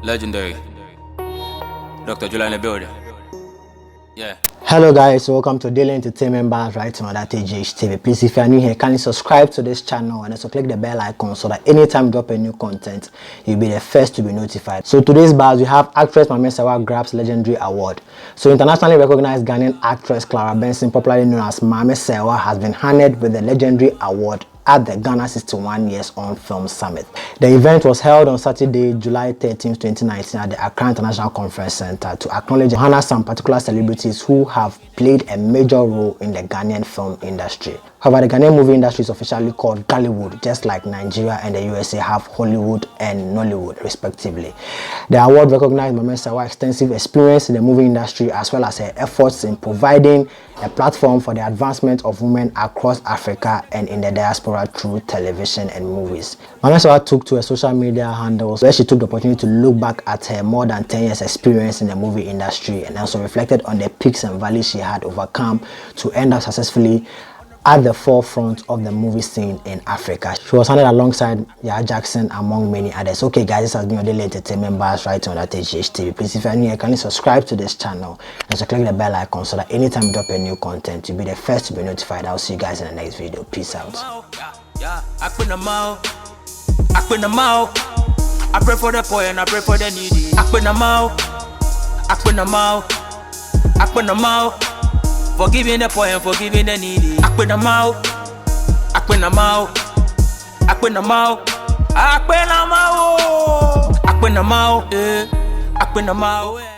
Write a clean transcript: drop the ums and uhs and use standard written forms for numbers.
Legendary. Dr. July in the building. Yeah. Hello guys, welcome to Daily Entertainment Bars right on that TV. Please, if you are new here, kindly subscribe to this channel and also click the bell icon so that anytime we drop a new content, you'll be the first to be notified. So today's bars, we have actress Maame Serwaa grabs legendary award. So internationally recognized Ghanaian actress Clara Benson, popularly known as Maame Serwaa, has been honored with the legendary award at the Ghana 61 Years On Film Summit. The event was held on Saturday, July 13, 2019 at the Accra International Conference Center to acknowledge and honor some particular celebrities who have played a major role in the Ghanaian film industry. However, the Ghanaian movie industry is officially called Gollywood, just like Nigeria and the USA have Hollywood and Nollywood, respectively. The award recognized Maame Serwaa's extensive experience in the movie industry as well as her efforts in providing a platform for the advancement of women across Africa and in the diaspora through television and movies. Maame Serwaa took to her social media handles where she took the opportunity to look back at her more than 10 years experience in the movie industry and also reflected on the peaks and valleys she had overcome to end up successfully at the forefront of the movie scene in Africa. She was honored alongside Yaya Jackson among many others. Okay guys, this has been your Daily Entertainment Bars right on that TV. Please, if you're new here, kindly subscribe to this channel and so click the bell icon so that anytime we drop a new content, you'll be the first to be notified. I'll see you guys in the next video. Peace out. I pray for the poor and I pray for the needy. Forgiving the poor and forgiving the needy. I quit them out.